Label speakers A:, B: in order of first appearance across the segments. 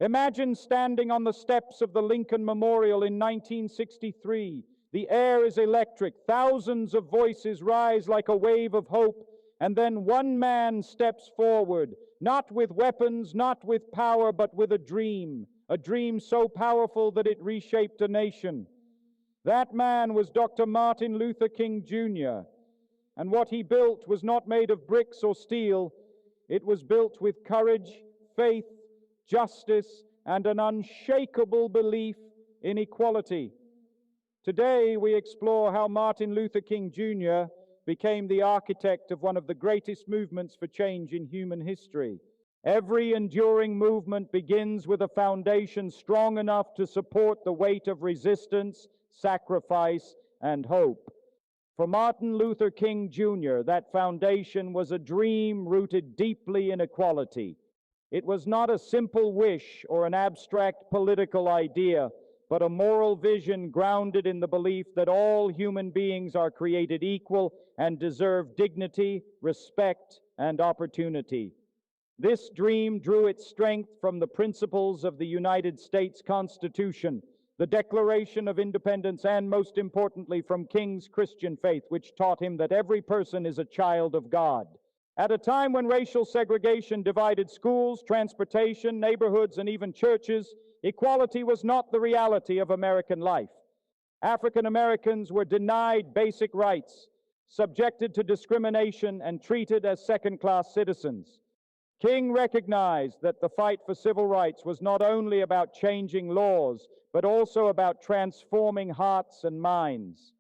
A: Imagine standing on the steps of the Lincoln Memorial in 1963. The air is electric. Thousands of voices rise like a wave of hope, and then one man steps forward, not with weapons, not with power, but with a dream so powerful that it reshaped a nation. That man was Dr. Martin Luther King Jr., and what he built was not made of bricks or steel. It was built with courage, faith, justice, and an unshakable belief in equality. Today, we explore how Martin Luther King Jr. became the architect of one of the greatest movements for change in human history. Every enduring movement begins with a foundation strong enough to support the weight of resistance, sacrifice, and hope. For Martin Luther King Jr., that foundation was a dream rooted deeply in equality. It was not a simple wish or an abstract political idea, but a moral vision grounded in the belief that all human beings are created equal and deserve dignity, respect, and opportunity. This dream drew its strength from the principles of the United States Constitution, the Declaration of Independence, and most importantly from King's Christian faith, which taught him that every person is a child of God. At a time when racial segregation divided schools, transportation, neighborhoods, and even churches, equality was not the reality of American life. African Americans were denied basic rights, subjected to discrimination, and treated as second-class citizens. King recognized that the fight for civil rights was not only about changing laws, but also about transforming hearts and minds.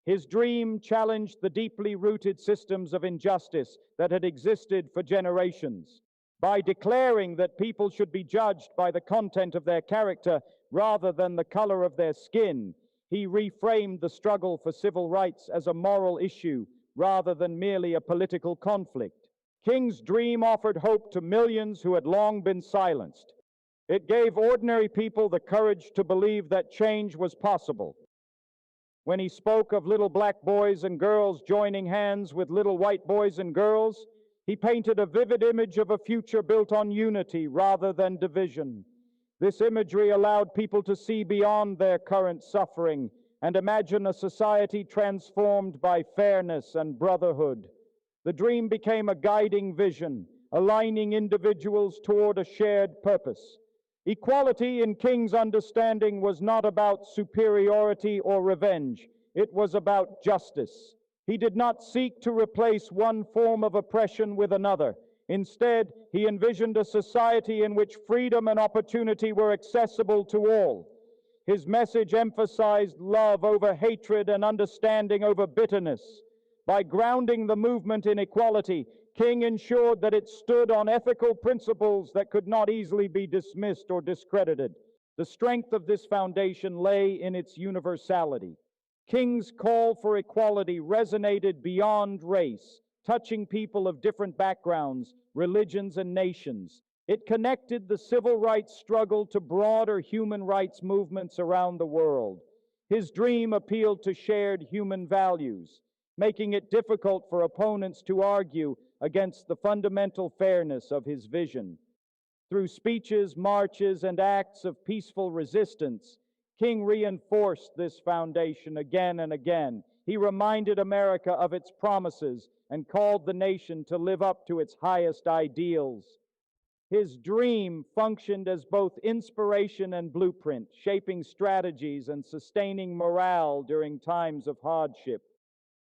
A: His dream challenged the deeply rooted systems of injustice that had existed for generations. By declaring that people should be judged by the content of their character rather than the color of their skin, he reframed the struggle for civil rights as a moral issue rather than merely a political conflict. King's dream offered hope to millions who had long been silenced. It gave ordinary people the courage to believe that change was possible. When he spoke of little black boys and girls joining hands with little white boys and girls, he painted a vivid image of a future built on unity rather than division. This imagery allowed people to see beyond their current suffering and imagine a society transformed by fairness and brotherhood. The dream became a guiding vision, aligning individuals toward a shared purpose. Equality, in King's understanding, was not about superiority or revenge. It was about justice. He did not seek to replace one form of oppression with another. Instead, he envisioned a society in which freedom and opportunity were accessible to all. His message emphasized love over hatred and understanding over bitterness. By grounding the movement in equality, King ensured that it stood on ethical principles that could not easily be dismissed or discredited. The strength of this foundation lay in its universality. King's call for equality resonated beyond race, touching people of different backgrounds, religions, and nations. It connected the civil rights struggle to broader human rights movements around the world. His dream appealed to shared human values, making it difficult for opponents to argue against the fundamental fairness of his vision. Through speeches, marches, and acts of peaceful resistance, King reinforced this foundation again and again. He reminded America of its promises and called the nation to live up to its highest ideals. His dream functioned as both inspiration and blueprint, shaping strategies and sustaining morale during times of hardship.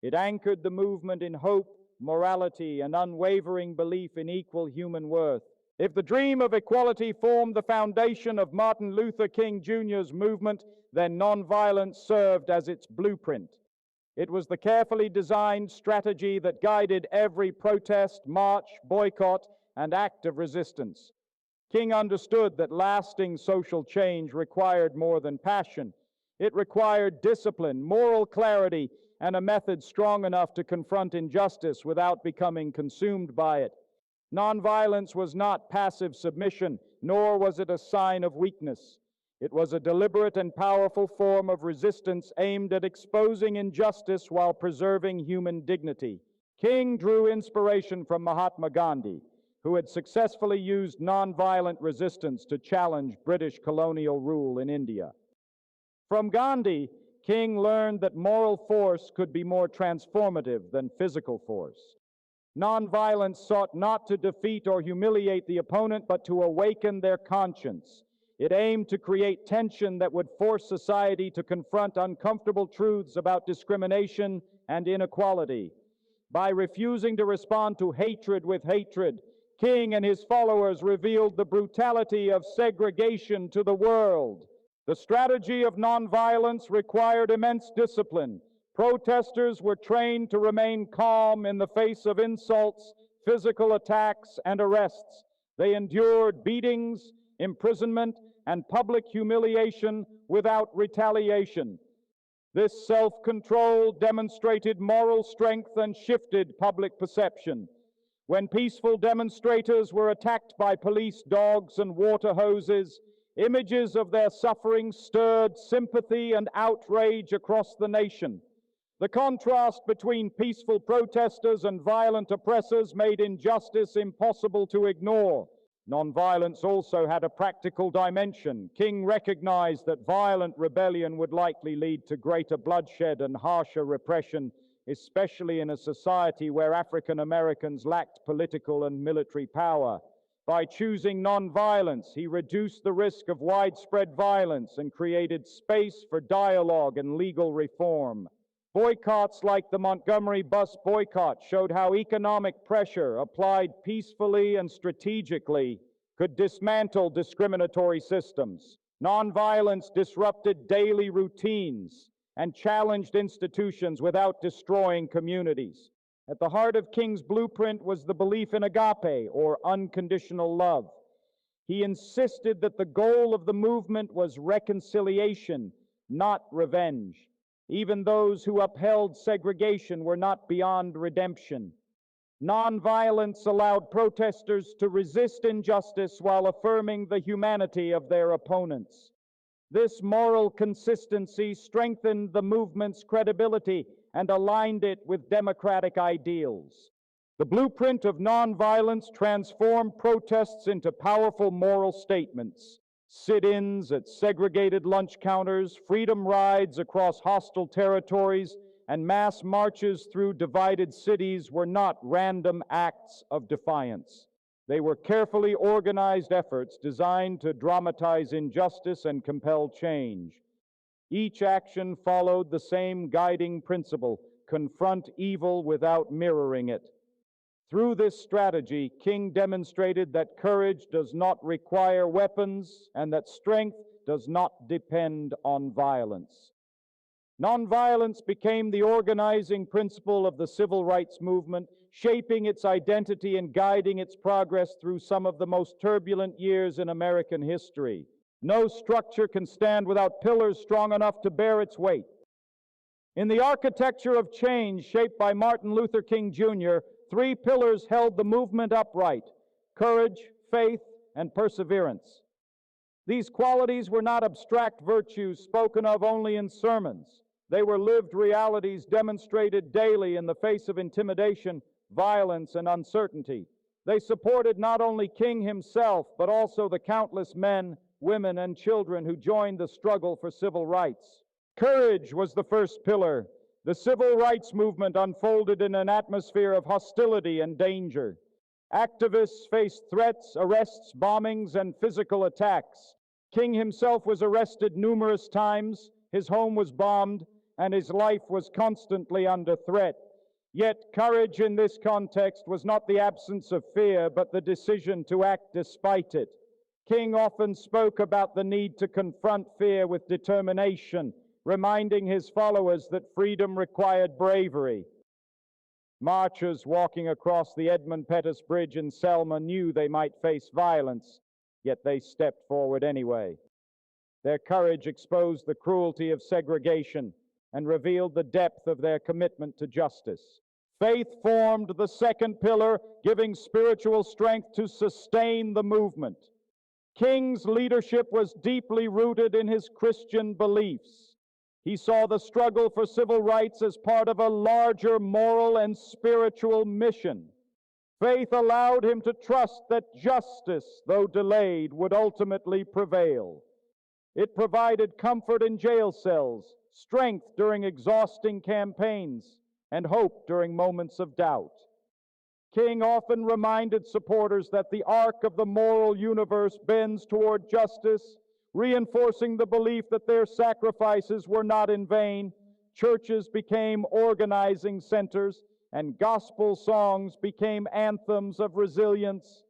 A: It anchored the movement in hope, morality, and unwavering belief in equal human worth. If the dream of equality formed the foundation of Martin Luther King Jr.'s movement, then nonviolence served as its blueprint. It was the carefully designed strategy that guided every protest, march, boycott, and act of resistance. King understood that lasting social change required more than passion. It required discipline, moral clarity, and a method strong enough to confront injustice without becoming consumed by it. Nonviolence was not passive submission, nor was it a sign of weakness. It was a deliberate and powerful form of resistance aimed at exposing injustice while preserving human dignity. King drew inspiration from Mahatma Gandhi. who had successfully used nonviolent resistance to challenge British colonial rule in India. From Gandhi, King learned that moral force could be more transformative than physical force. Nonviolence sought not to defeat or humiliate the opponent, but to awaken their conscience. It aimed to create tension that would force society to confront uncomfortable truths about discrimination and inequality. By refusing to respond to hatred with hatred, King and his followers revealed the brutality of segregation to the world. The strategy of nonviolence required immense discipline. Protesters were trained to remain calm in the face of insults, physical attacks, and arrests. They endured beatings, imprisonment, and public humiliation without retaliation. This self-control demonstrated moral strength and shifted public perception. When peaceful demonstrators were attacked by police dogs and water hoses, images of their suffering stirred sympathy and outrage across the nation. The contrast between peaceful protesters and violent oppressors made injustice impossible to ignore. Nonviolence also had a practical dimension. King recognized that violent rebellion would likely lead to greater bloodshed and harsher repression, especially in a society where African Americans lacked political and military power. By choosing nonviolence, he reduced the risk of widespread violence and created space for dialogue and legal reform. Boycotts like the Montgomery bus boycott showed how economic pressure, applied peacefully and strategically, could dismantle discriminatory systems. Nonviolence disrupted daily routines and challenged institutions without destroying communities. At the heart of King's blueprint was the belief in agape, or unconditional love. He insisted that the goal of the movement was reconciliation, not revenge. Even those who upheld segregation were not beyond redemption. Nonviolence allowed protesters to resist injustice while affirming the humanity of their opponents. This moral consistency strengthened the movement's credibility and aligned it with democratic ideals. The blueprint of nonviolence transformed protests into powerful moral statements. Sit-ins at segregated lunch counters, freedom rides across hostile territories, and mass marches through divided cities were not random acts of defiance. They were carefully organized efforts designed to dramatize injustice and compel change. Each action followed the same guiding principle: confront evil without mirroring it. Through this strategy, King demonstrated that courage does not require weapons and that strength does not depend on violence. Nonviolence became the organizing principle of the civil rights movement, shaping its identity and guiding its progress through some of the most turbulent years in American history. No structure can stand without pillars strong enough to bear its weight. In the architecture of change shaped by Martin Luther King Jr., 3 pillars held the movement upright: courage, faith, and perseverance. These qualities were not abstract virtues spoken of only in sermons. They were lived realities demonstrated daily in the face of intimidation, violence, and uncertainty. They supported not only King himself, but also the countless men, women, and children who joined the struggle for civil rights. Courage was the first pillar. The civil rights movement unfolded in an atmosphere of hostility and danger. Activists faced threats, arrests, bombings, and physical attacks. King himself was arrested numerous times, his home was bombed, and his life was constantly under threat. Yet courage in this context was not the absence of fear, but the decision to act despite it. King often spoke about the need to confront fear with determination, reminding his followers that freedom required bravery. Marchers walking across the Edmund Pettus Bridge in Selma knew they might face violence, yet they stepped forward anyway. Their courage exposed the cruelty of segregation and revealed the depth of their commitment to justice. Faith formed the second pillar, giving spiritual strength to sustain the movement. King's leadership was deeply rooted in his Christian beliefs. He saw the struggle for civil rights as part of a larger moral and spiritual mission. Faith allowed him to trust that justice, though delayed, would ultimately prevail. It provided comfort in jail cells, strength during exhausting campaigns, and hope during moments of doubt. King often reminded supporters that the arc of the moral universe bends toward justice, reinforcing the belief that their sacrifices were not in vain. Churches became organizing centers, and gospel songs became anthems of resilience.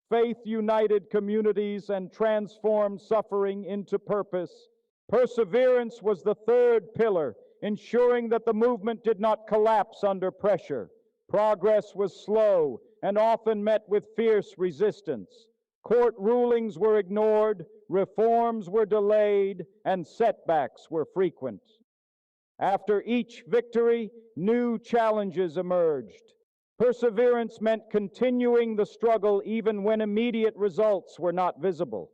A: Faith united communities and transformed suffering into purpose. Perseverance was the third pillar, ensuring that the movement did not collapse under pressure. Progress was slow and often met with fierce resistance. Court rulings were ignored, reforms were delayed, and setbacks were frequent. After each victory, new challenges emerged. Perseverance meant continuing the struggle even when immediate results were not visible.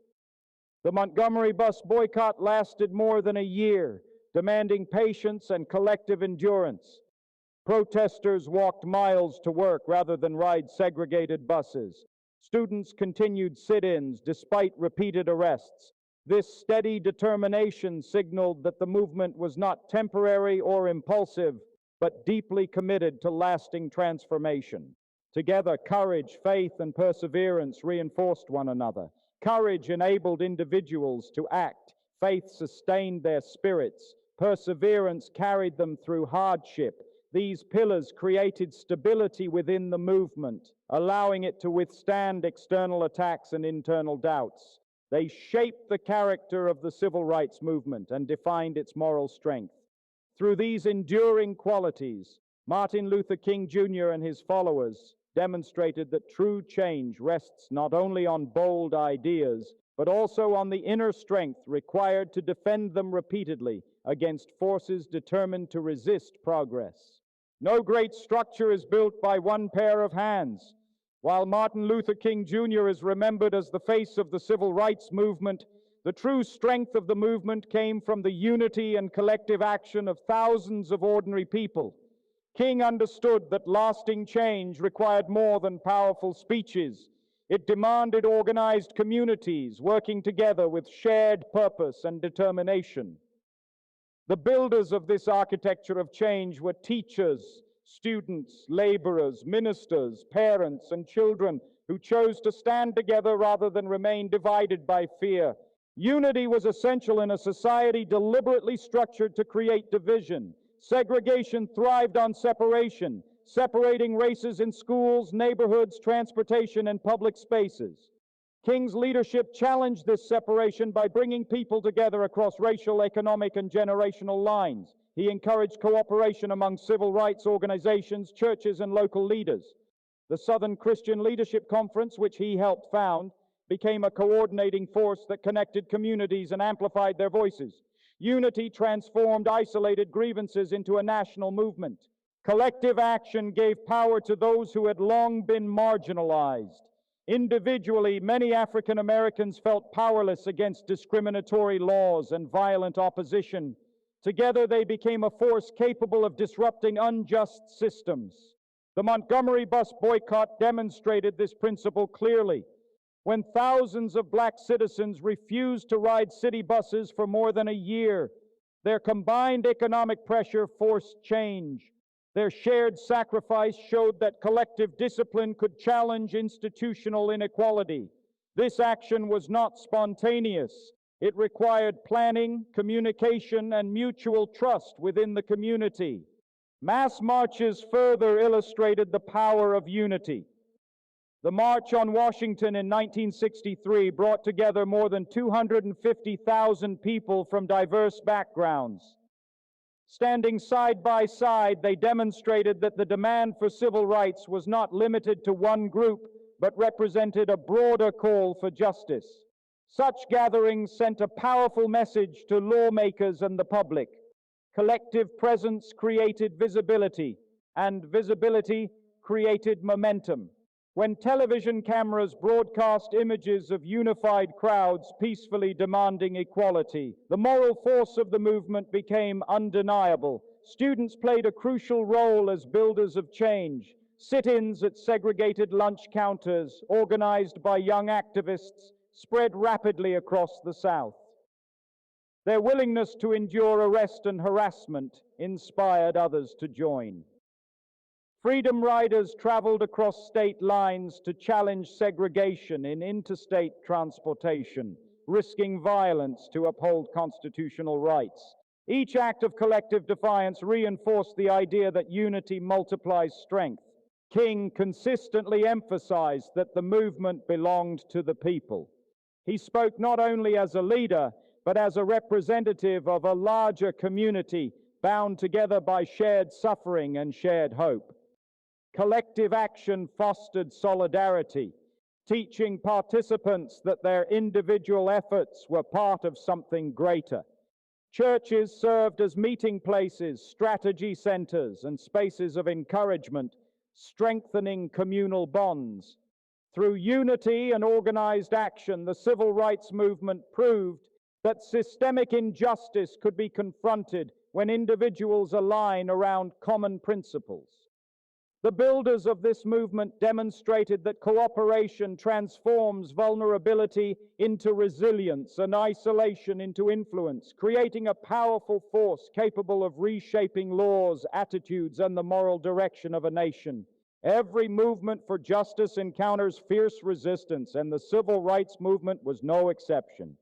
A: The Montgomery bus boycott lasted more than a year, demanding patience and collective endurance. Protesters walked miles to work rather than ride segregated buses. Students continued sit-ins despite repeated arrests. This steady determination signaled that the movement was not temporary or impulsive, but deeply committed to lasting transformation. Together, courage, faith, and perseverance reinforced one another. Courage enabled individuals to act. Faith sustained their spirits. Perseverance carried them through hardship. These pillars created stability within the movement, allowing it to withstand external attacks and internal doubts. They shaped the character of the civil rights movement and defined its moral strength. Through these enduring qualities, Martin Luther King Jr. and his followers demonstrated that true change rests not only on bold ideas, but also on the inner strength required to defend them repeatedly against forces determined to resist progress. No great structure is built by one pair of hands. While Martin Luther King Jr. is remembered as the face of the civil rights movement, the true strength of the movement came from the unity and collective action of thousands of ordinary people. King understood that lasting change required more than powerful speeches. It demanded organized communities working together with shared purpose and determination. The builders of this architecture of change were teachers, students, laborers, ministers, parents, and children who chose to stand together rather than remain divided by fear. Unity was essential in a society deliberately structured to create division. Segregation thrived on separation, separating races in schools, neighborhoods, transportation, and public spaces. King's leadership challenged this separation by bringing people together across racial, economic, and generational lines. He encouraged cooperation among civil rights organizations, churches, and local leaders. The Southern Christian Leadership Conference, which he helped found, became a coordinating force that connected communities and amplified their voices. Unity transformed isolated grievances into a national movement. Collective action gave power to those who had long been marginalized. Individually, many African Americans felt powerless against discriminatory laws and violent opposition. Together, they became a force capable of disrupting unjust systems. The Montgomery bus boycott demonstrated this principle clearly. When thousands of black citizens refused to ride city buses for more than a year, their combined economic pressure forced change. Their shared sacrifice showed that collective discipline could challenge institutional inequality. This action was not spontaneous. It required planning, communication, and mutual trust within the community. Mass marches further illustrated the power of unity. The March on Washington in 1963 brought together more than 250,000 people from diverse backgrounds. Standing side by side, they demonstrated that the demand for civil rights was not limited to one group, but represented a broader call for justice. Such gatherings sent a powerful message to lawmakers and the public. Collective presence created visibility, and visibility created momentum. When television cameras broadcast images of unified crowds peacefully demanding equality, the moral force of the movement became undeniable. Students played a crucial role as builders of change. Sit-ins at segregated lunch counters, organized by young activists, spread rapidly across the South. Their willingness to endure arrest and harassment inspired others to join. Freedom riders traveled across state lines to challenge segregation in interstate transportation, risking violence to uphold constitutional rights. Each act of collective defiance reinforced the idea that unity multiplies strength. King consistently emphasized that the movement belonged to the people. He spoke not only as a leader, but as a representative of a larger community bound together by shared suffering and shared hope. Collective action fostered solidarity, teaching participants that their individual efforts were part of something greater. Churches served as meeting places, strategy centers, and spaces of encouragement, strengthening communal bonds. Through unity and organized action, the civil rights movement proved that systemic injustice could be confronted when individuals align around common principles. The builders of this movement demonstrated that cooperation transforms vulnerability into resilience and isolation into influence, creating a powerful force capable of reshaping laws, attitudes, and the moral direction of a nation. Every movement for justice encounters fierce resistance, and the civil rights movement was no exception.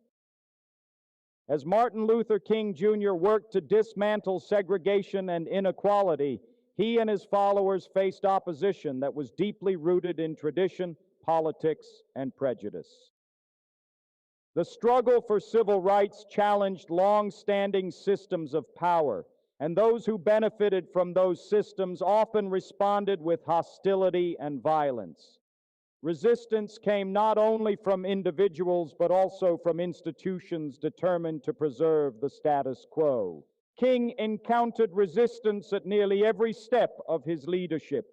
A: As Martin Luther King Jr. worked to dismantle segregation and inequality, he and his followers faced opposition that was deeply rooted in tradition, politics, and prejudice. The struggle for civil rights challenged long-standing systems of power, and those who benefited from those systems often responded with hostility and violence. Resistance came not only from individuals, but also from institutions determined to preserve the status quo. King encountered resistance at nearly every step of his leadership.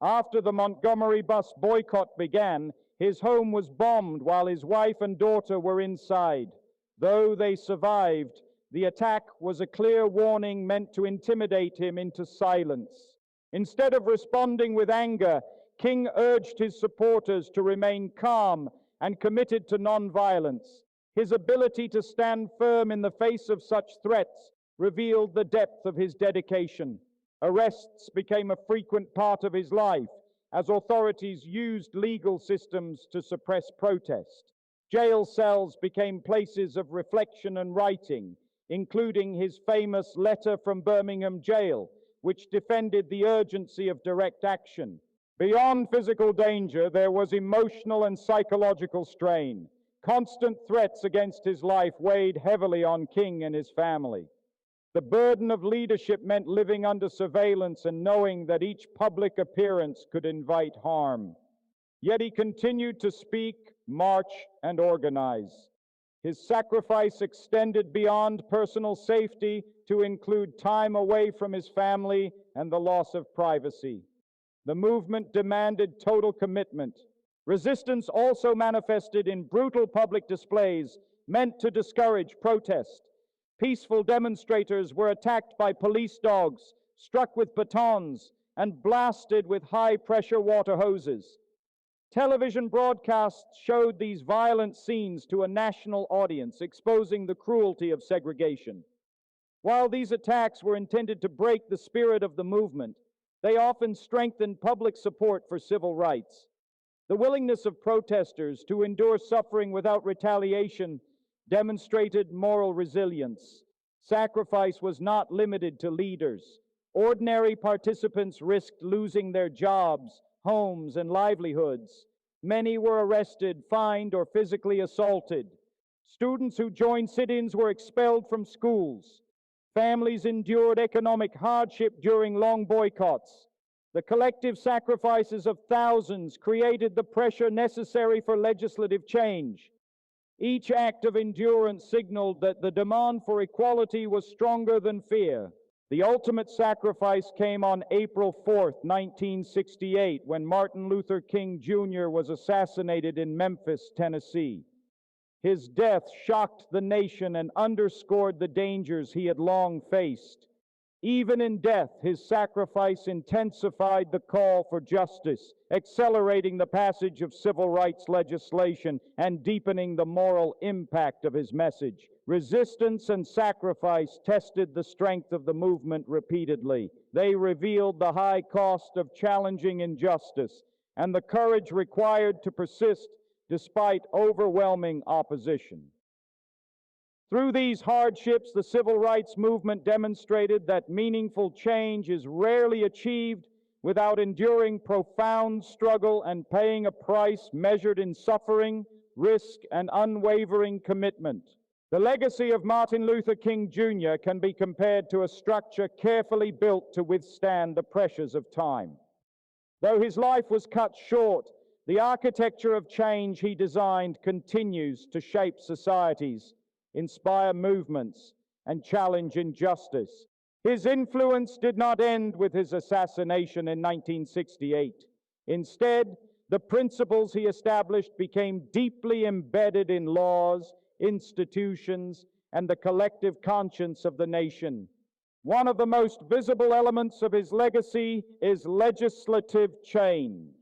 A: After the Montgomery bus boycott began, his home was bombed while his wife and daughter were inside. Though they survived, the attack was a clear warning meant to intimidate him into silence. Instead of responding with anger, King urged his supporters to remain calm and committed to nonviolence. His ability to stand firm in the face of such threats revealed the depth of his dedication. Arrests became a frequent part of his life as authorities used legal systems to suppress protest. Jail cells became places of reflection and writing, including his famous letter from Birmingham jail, which defended the urgency of direct action. Beyond physical danger, there was emotional and psychological strain. Constant threats against his life weighed heavily on King and his family. The burden of leadership meant living under surveillance and knowing that each public appearance could invite harm. Yet he continued to speak, march, and organize. His sacrifice extended beyond personal safety to include time away from his family and the loss of privacy. The movement demanded total commitment. Resistance also manifested in brutal public displays meant to discourage protest. Peaceful demonstrators were attacked by police dogs, struck with batons, and blasted with high-pressure water hoses. Television broadcasts showed these violent scenes to a national audience, exposing the cruelty of segregation. While these attacks were intended to break the spirit of the movement, they often strengthened public support for civil rights. The willingness of protesters to endure suffering without retaliation demonstrated moral resilience. Sacrifice was not limited to leaders. Ordinary participants risked losing their jobs, homes, and livelihoods. Many were arrested, fined, or physically assaulted. Students who joined sit-ins were expelled from schools. Families endured economic hardship during long boycotts. The collective sacrifices of thousands created the pressure necessary for legislative change. Each act of endurance signaled that the demand for equality was stronger than fear. The ultimate sacrifice came on April 4, 1968, when Martin Luther King Jr. was assassinated in Memphis, Tennessee. His death shocked the nation and underscored the dangers he had long faced. Even in death, his sacrifice intensified the call for justice, accelerating the passage of civil rights legislation and deepening the moral impact of his message. Resistance and sacrifice tested the strength of the movement repeatedly. They revealed the high cost of challenging injustice and the courage required to persist despite overwhelming opposition. Through these hardships, the civil rights movement demonstrated that meaningful change is rarely achieved without enduring profound struggle and paying a price measured in suffering, risk, and unwavering commitment. The legacy of Martin Luther King Jr. can be compared to a structure carefully built to withstand the pressures of time. Though his life was cut short, the architecture of change he designed continues to shape societies, inspire movements, and challenge injustice. His influence did not end with his assassination in 1968. Instead, the principles he established became deeply embedded in laws, institutions, and the collective conscience of the nation. One of the most visible elements of his legacy is legislative change.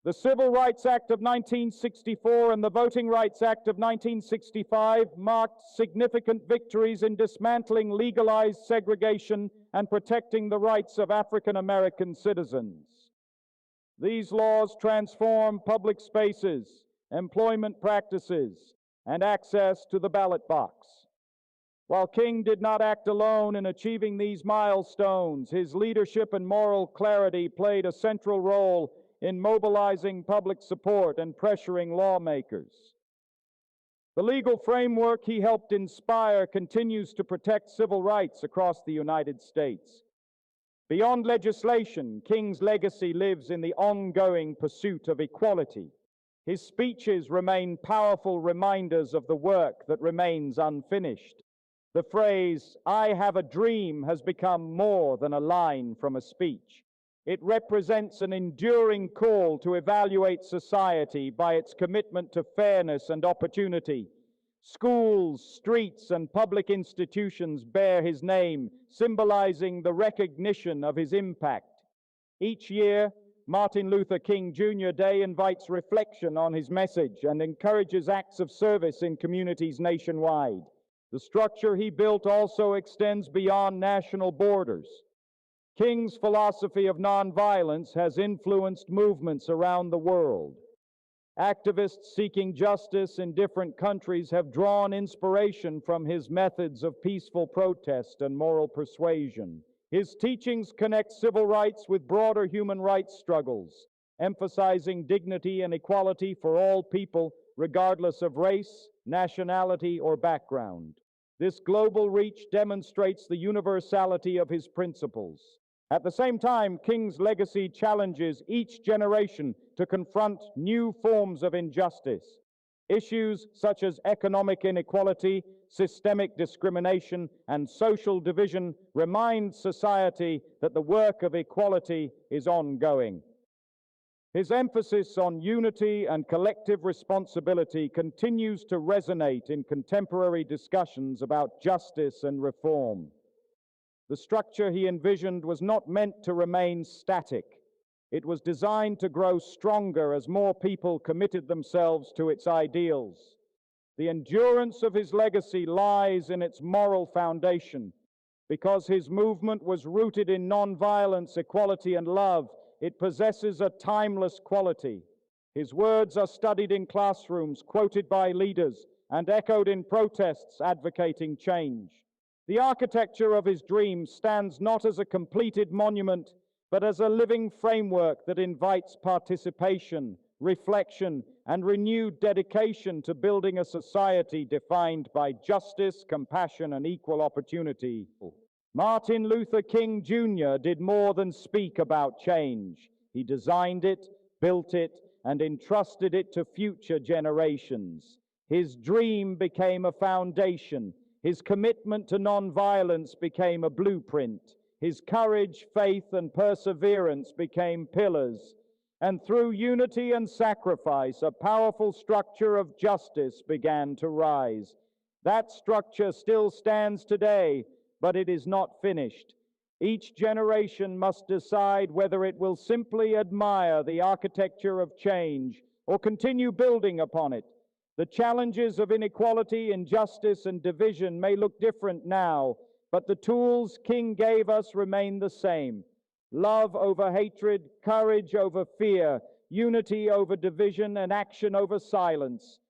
A: The Civil Rights Act of 1964 and the Voting Rights Act of 1965 marked significant victories in dismantling legalized segregation and protecting the rights of African American citizens. These laws transform public spaces, employment practices, and access to the ballot box. While King did not act alone in achieving these milestones, his leadership and moral clarity played a central role in mobilizing public support and pressuring lawmakers. The legal framework he helped inspire continues to protect civil rights across the United States. Beyond legislation, King's legacy lives in the ongoing pursuit of equality. His speeches remain powerful reminders of the work that remains unfinished. The phrase, "I have a dream," has become more than a line from a speech. It represents an enduring call to evaluate society by its commitment to fairness and opportunity. Schools, streets, and public institutions bear his name, symbolizing the recognition of his impact. Each year, Martin Luther King Jr. Day invites reflection on his message and encourages acts of service in communities nationwide. The structure he built also extends beyond national borders. King's philosophy of nonviolence has influenced movements around the world. Activists seeking justice in different countries have drawn inspiration from his methods of peaceful protest and moral persuasion. His teachings connect civil rights with broader human rights struggles, emphasizing dignity and equality for all people, regardless of race, nationality, or background. This global reach demonstrates the universality of his principles. At the same time, King's legacy challenges each generation to confront new forms of injustice. Issues such as economic inequality, systemic discrimination, and social division remind society that the work of equality is ongoing. His emphasis on unity and collective responsibility continues to resonate in contemporary discussions about justice and reform. The structure he envisioned was not meant to remain static. It was designed to grow stronger as more people committed themselves to its ideals. The endurance of his legacy lies in its moral foundation. Because his movement was rooted in nonviolence, equality, and love, it possesses a timeless quality. His words are studied in classrooms, quoted by leaders, and echoed in protests advocating change. The architecture of his dream stands not as a completed monument, but as a living framework that invites participation, reflection, and renewed dedication to building a society defined by justice, compassion, and equal opportunity. Martin Luther King Jr. did more than speak about change. He designed it, built it, and entrusted it to future generations. His dream became a foundation. His commitment to nonviolence became a blueprint. His courage, faith, and perseverance became pillars. And through unity and sacrifice, a powerful structure of justice began to rise. That structure still stands today, but it is not finished. Each generation must decide whether it will simply admire the architecture of change or continue building upon it. The challenges of inequality, injustice, and division may look different now, but the tools King gave us remain the same. Love over hatred, courage over fear, unity over division, and action over silence.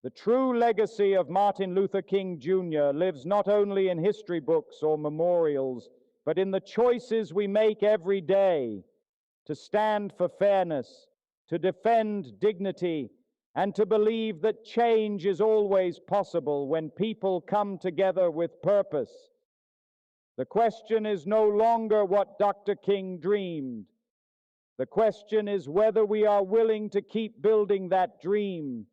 A: The true legacy of Martin Luther King Jr. lives not only in history books or memorials, but in the choices we make every day to stand for fairness, to defend dignity, and to believe that change is always possible when people come together with purpose. The question is no longer what Dr. King dreamed. The question is whether we are willing to keep building that dream